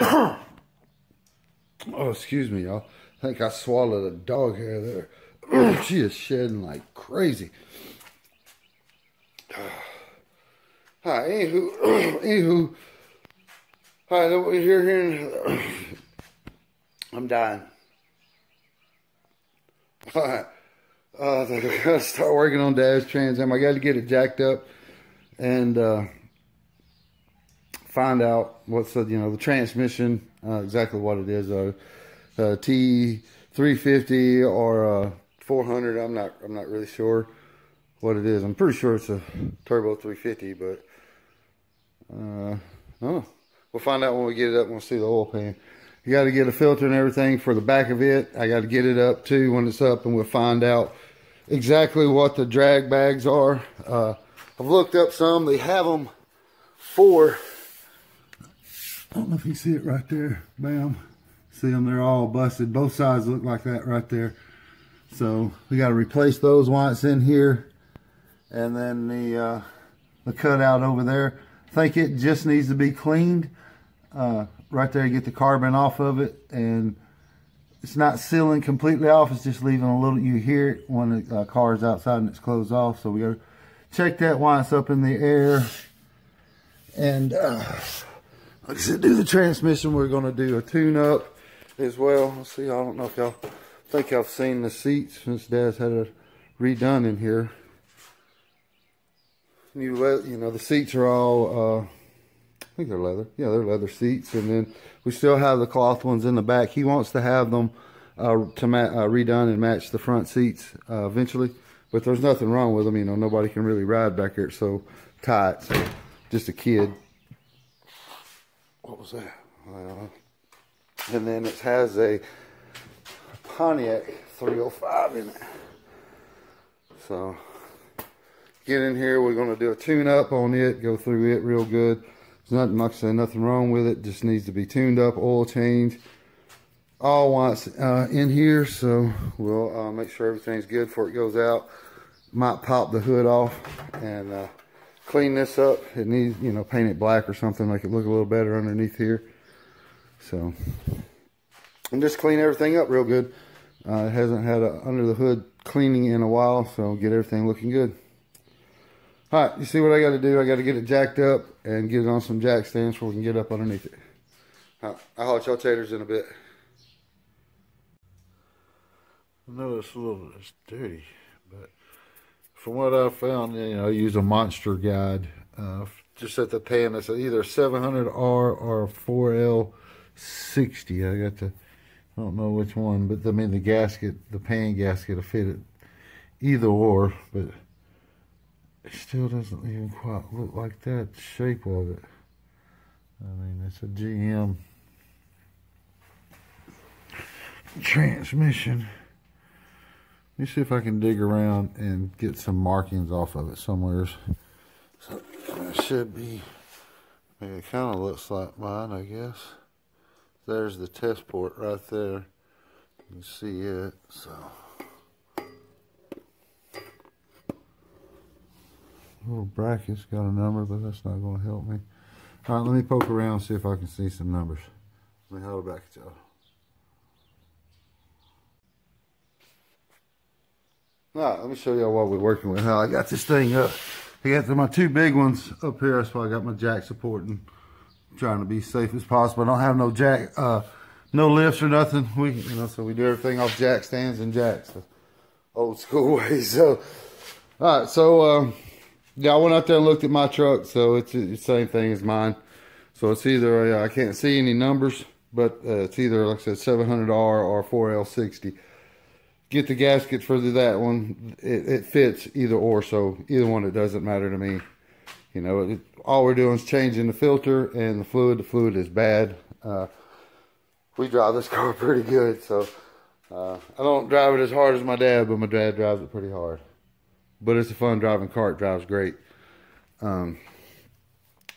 Oh, excuse me, y'all. I think I swallowed a dog hair there. She is shedding like crazy. Hi, anywho. Hi, what we're here. I'm dying. Alright. I gotta start working on Dad's Trans Am. I gotta get it jacked up and find out what's the transmission, exactly what it is. T350 or 400. I'm not really sure what it is. I'm pretty sure it's a turbo 350, but oh, we'll find out when we get it up and we'll see the oil pan. You got to get a filter and everything for the back of it. I got to get it up too when it's up, and we'll find out exactly what the drag bags are. I've looked up some. They have them for, I don't know if you see it right there. Bam. See them? They're all busted. Both sides look like that right there. So we got to replace those while it's in here. And then the cutout over there. I think it just needs to be cleaned. Right there, you get the carbon off of it, and it's not sealing completely off. It's just leaving a little. You hear it when the car is outside and it's closed off. So we got to check that while it's up in the air. And like I said, do the transmission. We're going to do a tune-up as well. Let's see. I don't know if y'all think I've seen the seats since Dad's had it redone in here. The seats are all. I think they're leather. Yeah, they're leather seats. And then we still have the cloth ones in the back. He wants to have them redone and match the front seats eventually. But there's nothing wrong with them. Nobody can really ride back here. It's so tight. So just a kid. What was that? And then it has a Pontiac 305 in it. So get in here. We're going to do a tune-up on it. Go through it real good. There's nothing, like I said, nothing wrong with it. Just needs to be tuned up, oil change, all once in here. So we'll make sure everything's good before it goes out. Might pop the hood off and clean this up. It needs, paint it black or something, make it look a little better underneath here. So, and just clean everything up real good. It hasn't had a under the hood cleaning in a while, so get everything looking good. All right, you see what I got to do? I got to get it jacked up and get it on some jack stands so we can get up underneath it. All right, I'll let y'all taters in a bit. I know it's dirty, but from what I found, I use a Monster guide just at the pan. That's either a 700R or a 4L60. I don't know which one, but the gasket, the pan gasket will fit it either or, but it still doesn't even quite look like that, the shape of it. It's a GM transmission. Let me see if I can dig around and get some markings off of it somewhere. So it should be, it kind of looks like mine, I guess. There's the test port right there. You can see it, so. Little bracket's got a number, but that's not going to help me. All right, let me poke around and see if I can see some numbers. Let me hold it back at y'all. All right, let me show y'all what we're working with. How I got this thing up. I got my two big ones up here. That's why I got my jack supporting. I'm trying to be safe as possible. I don't have no jack, no lifts or nothing. So we do everything off jack stands and jacks, the old school way. So, all right, so. Yeah, I went out there and looked at my truck, so it's the same thing as mine. So it's either, I can't see any numbers, but it's either, like I said, 700R or 4L60. Get the gasket for that one. It fits either or, so either one, it doesn't matter to me. All we're doing is changing the filter and the fluid. The fluid is bad. We drive this car pretty good, so I don't drive it as hard as my dad, but my dad drives it pretty hard. But it's a fun driving car. It drives great. You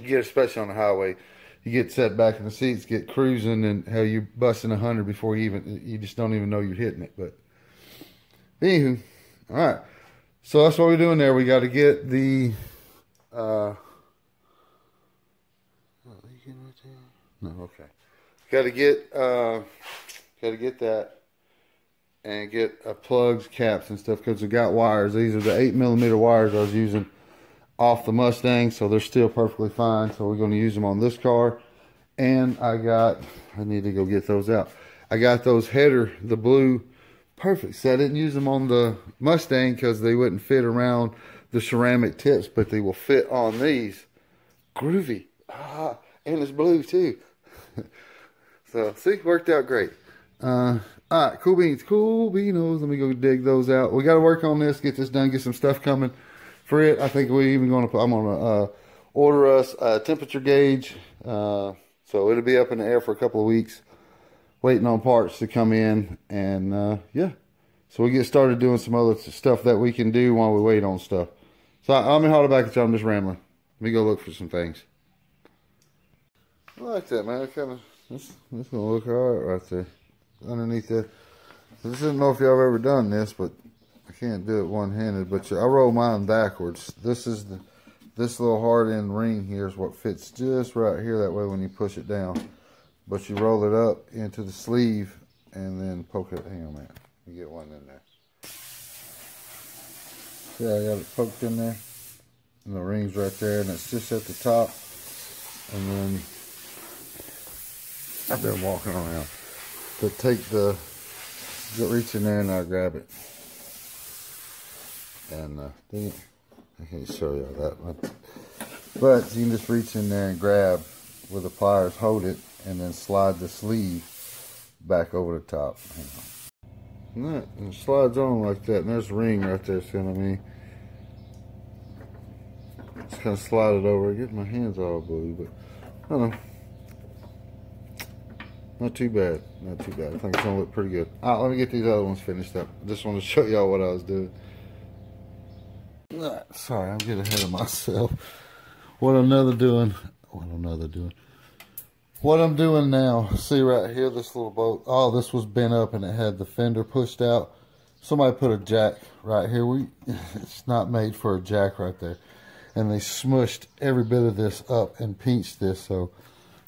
get, especially on the highway, you get set back in the seats, get cruising, and hell, you're busting 100 before you just don't even know you're hitting it. But anywho, all right. So that's what we're doing there. We got to get the. No, okay. Got to get that and get plugs, caps, and stuff because we got wires. These are the 8mm wires I was using off the Mustang, so they're still perfectly fine. So we're going to use them on this car. And I need to go get those out. I got those header, the blue, perfect. So I didn't use them on the Mustang because they wouldn't fit around the ceramic tips, but they will fit on these. Groovy. And it's blue too. So see, worked out great. All right, cool beans, cool beanos. Let me go dig those out. We got to work on this, get this done, get some stuff coming for it. I think we're even going to, I'm going to order us a temperature gauge. So it'll be up in the air for a couple of weeks, waiting on parts to come in. And yeah, so we get started doing some other stuff that we can do while we wait on stuff. So I'm going to holler back at y'all. I'm just rambling. Let me go look for some things. I like that, man. It kind of, it's going to look alright right there. Underneath that. I just didn't know if y'all have ever done this, but I can't do it one-handed. But I roll mine backwards. This little hard end ring here is what fits just right here. That way when you push it down. But you roll it up into the sleeve and then poke it. Hang on, man. Let me get one in there. See, I got it poked in there. And the ring's right there. And it's just at the top. And then I've been walking around. To take reach in there and I'll grab it. And I can't show you that one. But you can just reach in there and grab with the pliers, hold it, and then slide the sleeve back over the top. Hang on. And it slides on like that. And there's a ring right there, see what I mean? Just kind of slide it over. Get my hands all blue, but I don't know. Not too bad. Not too bad. I think it's going to look pretty good. All right, let me get these other ones finished up. I just want to show y'all what I was doing. Sorry, I'm getting ahead of myself. What I'm doing now, see right here, this little bolt. Oh, this was bent up and it had the fender pushed out. Somebody put a jack right here. It's not made for a jack right there. And they smushed every bit of this up and pinched this. So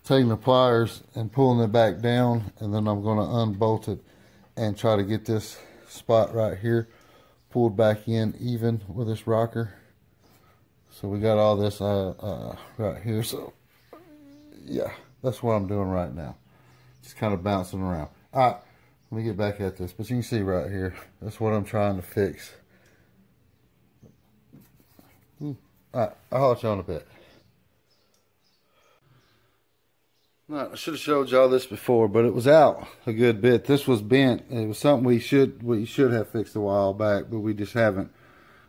taking the pliers and pulling it back down, and then I'm going to unbolt it and try to get this spot right here pulled back in even with this rocker. So we got all this right here. So yeah, that's what I'm doing right now. Just kind of bouncing around. All right, let me get back at this. But you can see right here, that's what I'm trying to fix. All right, I'll hold you on a bit. I should have showed y'all this before, but it was out a good bit. This was bent. It was something we should have fixed a while back, but we just haven't.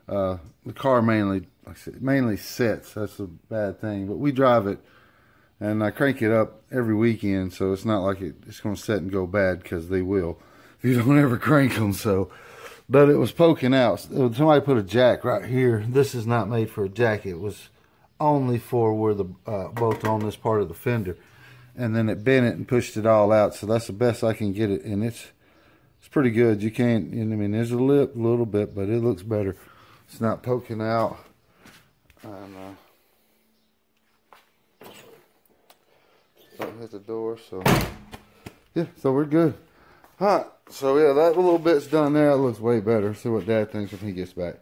The car mainly, like I said, mainly sits. That's a bad thing. But we drive it, and I crank it up every weekend, so it's not like it's going to sit and go bad, because they will if you don't ever crank them. So, but it was poking out. Somebody put a jack right here. This is not made for a jack. It was only for where the bolt on this part of the fender. And then it bent it and pushed it all out. So that's the best I can get it. And it's pretty good. You can't, I mean, there's a lip a little bit, but it looks better. It's not poking out. And don't hit the door. So yeah, so we're good. All right. So yeah, that little bit's done there. It looks way better. See what Dad thinks when he gets back.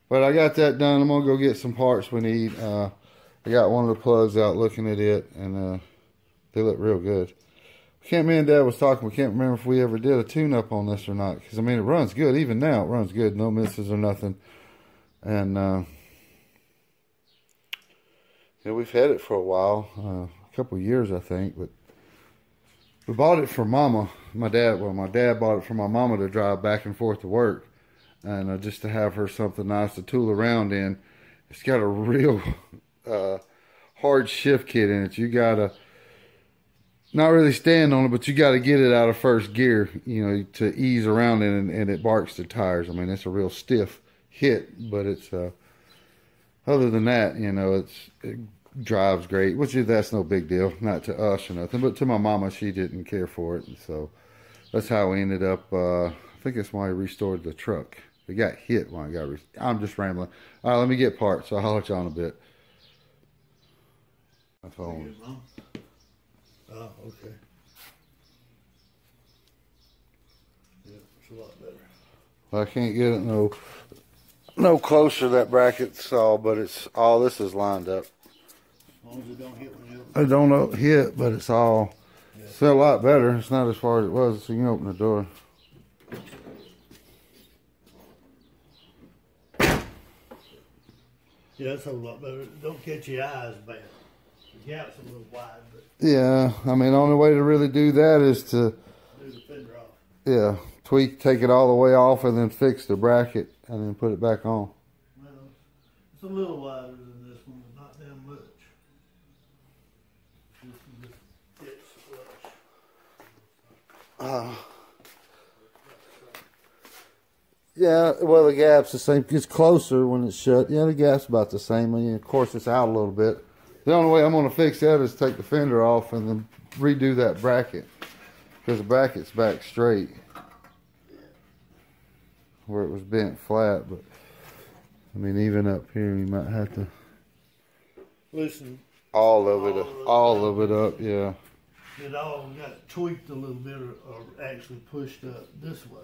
But I got that done. I'm gonna go get some parts we need. I got one of the plugs out looking at it, and they look real good. Me and Dad was talking, we can't remember if we ever did a tune-up on this or not. Because, I mean, it runs good. Even now, it runs good. No misses or nothing. And, yeah, we've had it for a while. A couple of years, I think. But we bought it for Mama. My dad bought it for my mama to drive back and forth to work. And just to have her something nice to tool around in. It's got a real hard shift kit in it. You got to not really stand on it, but you got to get it out of first gear, you know, to ease around it, and it barks the tires. I mean, it's a real stiff hit, but it's, other than that, you know, it drives great, which that's no big deal, not to us or nothing, but to my mama, she didn't care for it, and so that's how we ended up, I think that's why I restored the truck. It got hit when I got, I'm just rambling. All right, let me get parts, so I'll holler at you on a bit. My phone. Oh, okay. a lot better. I can't get it no closer to that bracket saw, but it's all this is lined up. As long as it don't hit when you I don't hit, but it's all it's a lot better. It's not as far as it was, so you can open the door. Yeah, that's a whole lot better. Don't catch your eyes bad. The gap's a little wide, but Yeah, I mean, the only way to really do that is to do the fender off. yeah, take it all the way off and then fix the bracket and then put it back on. Well, it's a little wider than this one, but not damn much. It's flush. Yeah, well, the gap's the same. It's closer when it's shut. Yeah, the gap's about the same. I mean, of course, it's out a little bit. The only way I'm going to fix that is take the fender off and then redo that bracket. Because the bracket's back straight. Where it was bent flat. But, I mean, even up here, you might have to Loosen all of it up, yeah. it all got tweaked a little bit or actually pushed up this way.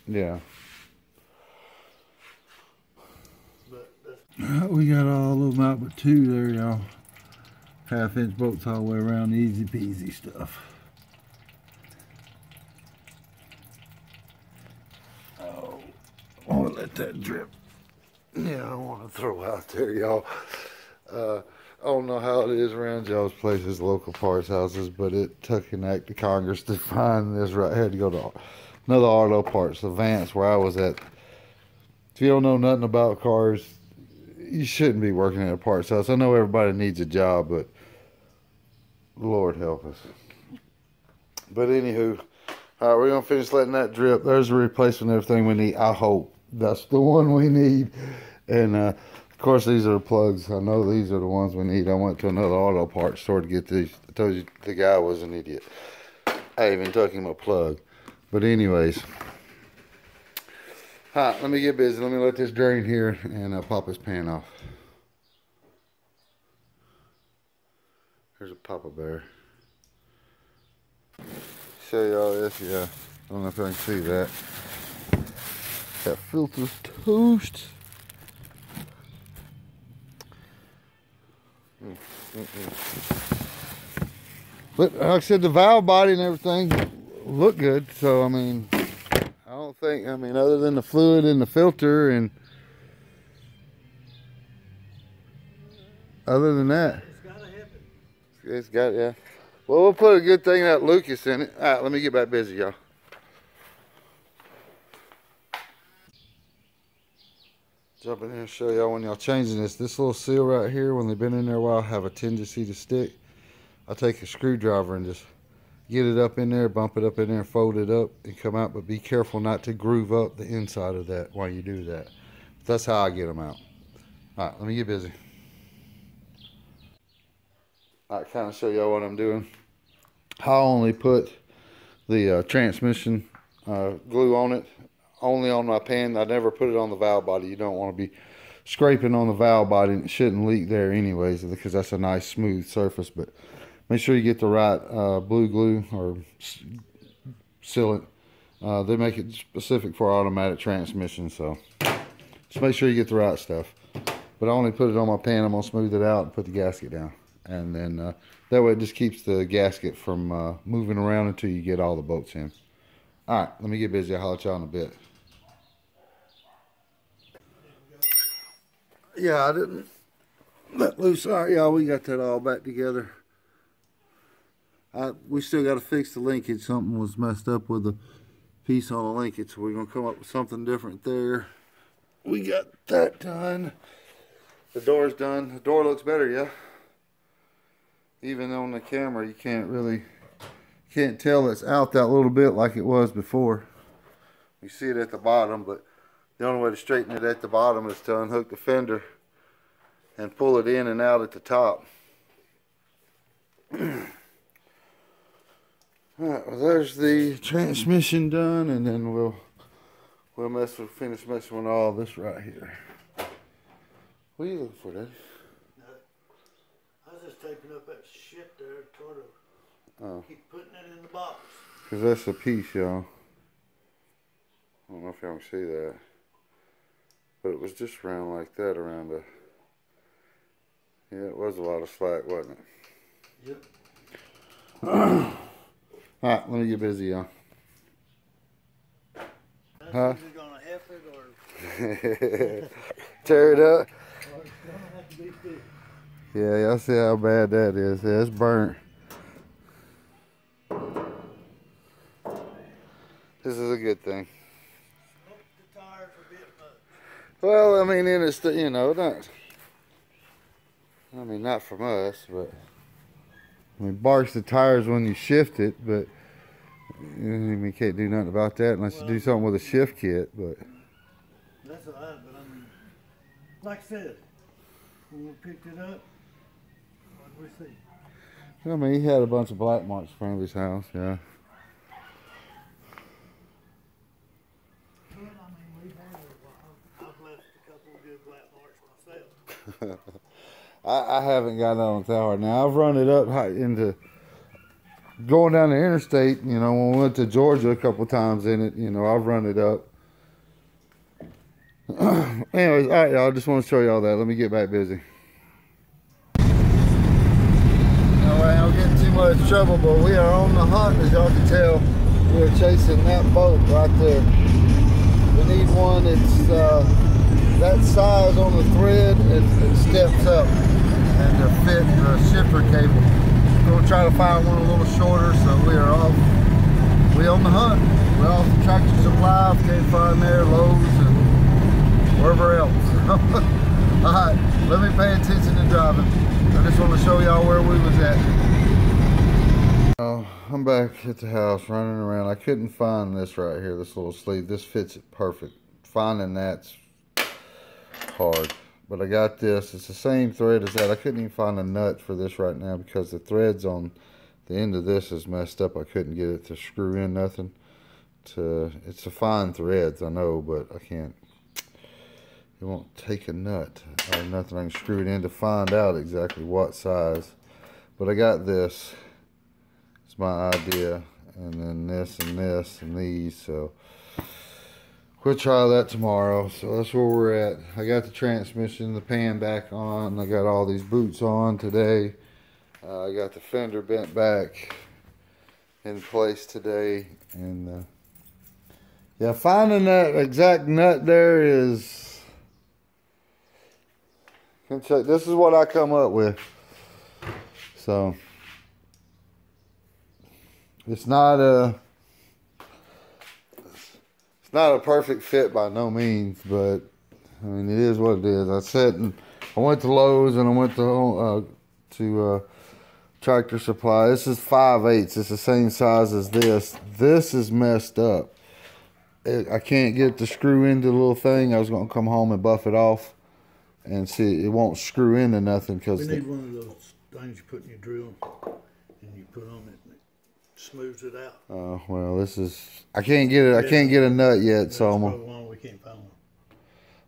Yeah. But that's We got all of them out but two there, y'all. 1/2-inch bolts all the way around, easy peasy stuff. Oh, I want to let that drip. Yeah, I want to throw out there, y'all. I don't know how it is around y'all's places, local parts houses, but it took an act of Congress to find this right. I had to go to another Arlo Parts, the Vance, where I was at. If you don't know nothing about cars, you shouldn't be working at a parts house. I know everybody needs a job, but Lord help us. But anywho, all right, we're going to finish letting that drip. There's a replacement of everything we need. I hope that's the one we need. And, of course, these are the plugs. I know these are the ones we need. I went to another auto parts store to get these. I told you the guy was an idiot. I even took him a plug. But anyways, let me get busy. Let me let this drain here and pop this pan off. Here's a Papa Bear. Show y'all this, yeah. I don't know if I can see that. That filter's toast. But like I said, the valve body and everything look good. So I mean, I don't think, I mean, other than the fluid in the filter and other than that, it's gotta happen. it's got, yeah. Well, we'll put a good thing that Lucas in it. All right, let me get back busy, y'all. Jump in here and show y'all when y'all changing this. This little seal right here, when they've been in there a while, have a tendency to stick. I'll take a screwdriver and just get it up in there, bump it up in there, fold it up and come out. But be careful not to groove up the inside of that while you do that. That's how I get them out. All right, let me get busy. All right, kind of show y'all what I'm doing. I only put the transmission glue on it, only on my pan. I never put it on the valve body. You don't want to be scraping on the valve body, and it shouldn't leak there anyways because that's a nice smooth surface. But make sure you get the right blue glue or sealant. They make it specific for automatic transmission, so just make sure you get the right stuff. But I only put it on my pan. I'm gonna smooth it out and put the gasket down, and then that way it just keeps the gasket from moving around until you get all the bolts in. All right, let me get busy. I'll holler at y'all in a bit. Yeah, I didn't let loose. All right, y'all, we got that all back together. We still got to fix the linkage. Something was messed up with the piece on the linkage, so we're going to come up with something different there. We got that done. The door's done. The door looks better, yeah. Even on the camera, you can't tell it's out that little bit like it was before. You see it at the bottom, but the only way to straighten it at the bottom is to unhook the fender and pull it in and out at the top. Alright, well, there's the transmission done, and then we'll finish messing with all this right here. What are you looking for, Daddy? I was just taping up that shit there, keep putting it in the box. Because that's a piece, y'all. don't know if y'all can see that. But it was just around like that around the... Yeah, it was a lot of slack, wasn't it? Yep. Alright, let me get busy, y'all. Huh? Is it gonna help it or? Tear it up? Or it's gonna have to be fixed. Yeah, y'all see how bad that is. Yeah, it's burnt. This is a good thing. Hope the tires are a bit much. Well, I mean, and it's, you know, not... I mean, not from us, but... I mean, barks the tires when you shift it, but... You can't do nothing about that unless you do something with a shift kit, but... That's all right, but I mean, like I said, when we picked it up, what did we see? I mean, he had a bunch of black marks in front of his house, yeah. Well, I mean, we've had I've left a couple of good black marks myself. I haven't got on that hard. Now, I've run it up into... Going down the interstate, you know, when we went to Georgia a couple times in it, you know, I've run it up. Anyways, all right, y'all, I just want to show y'all that. Let me get back busy. No, I don't get in too much trouble, but we are on the hunt, as y'all can tell. We are chasing that boat right there. We need one that's that size on the thread. It steps up and to fit the shipper cable. We're gonna try to find one a little shorter, so we are off. We on the hunt. We're off the Tractor Supply. Can't find there, Lowe's, and wherever else. All right, let me pay attention to driving. I just want to show y'all where we was at. Oh, I'm back at the house running around. I couldn't find this right here, this little sleeve. This fits it perfect. Finding that's hard. But I got this. It's the same thread as that. I couldn't even find a nut for this right now because the threads on the end of this is messed up. I couldn't get it to screw in nothing. It's a fine threads, I know, but I can't. It won't take a nut or nothing. I can screw it in to find out exactly what size. But I got this. It's my idea. And then this and this and these. So we'll try that tomorrow. So that's where we're at. I got the transmission, the pan back on. I got all these boots on today. I got the fender bent back in place today. And yeah, finding that exact nut there is... This is what I come up with. So it's not a... It's not a perfect fit by no means, but I mean it is what it is. I went to Lowe's and I went to Tractor Supply. This is 5/8. It's the same size as this. This is messed up. I can't get it to screw into the little thing. I was gonna come home and buff it off, and see it won't screw into nothing because we need one of those things you put in your drill, and you put on it. Smooths it out. Oh well, this is. I can't get it. I can't get a nut yet, That's so we can't find one.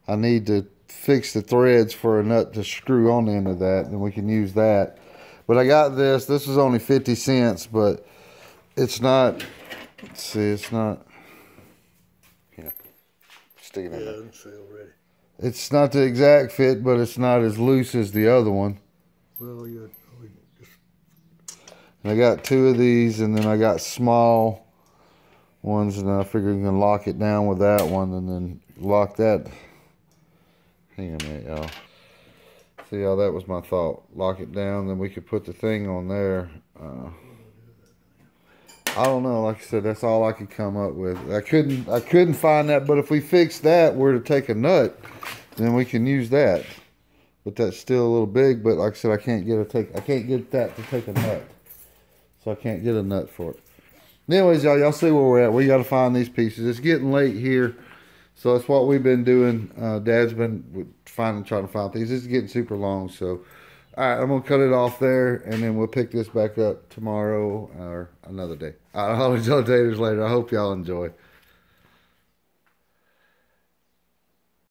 I need to fix the threads for a nut to screw on the end of that, and we can use that. But I got this. This is only 50 cents, but it's not. Let's see, it's not. Yeah, sticking in there. I can see already. It's not the exact fit, but it's not as loose as the other one. Well, you. And I got two of these, and then I got small ones, and I figure you can lock it down with that one, and then lock that. Hang on a minute, y'all. See how that was my thought. Lock it down, then we could put the thing on there. I don't know. Like I said, that's all I could come up with. I couldn't find that, but if we fix that, where to take a nut, then we can use that. But that's still a little big. But like I said, I can't get that to take a nut. So I can't get a nut for it. Anyways, y'all see where we're at. We got to find these pieces. It's getting late here. So that's what we've been doing. Dad's been trying to find things. This is getting super long. So, all right, I'm going to cut it off there. And then we'll pick this back up tomorrow or another day. All right, I'll enjoy taters later. I hope y'all enjoy.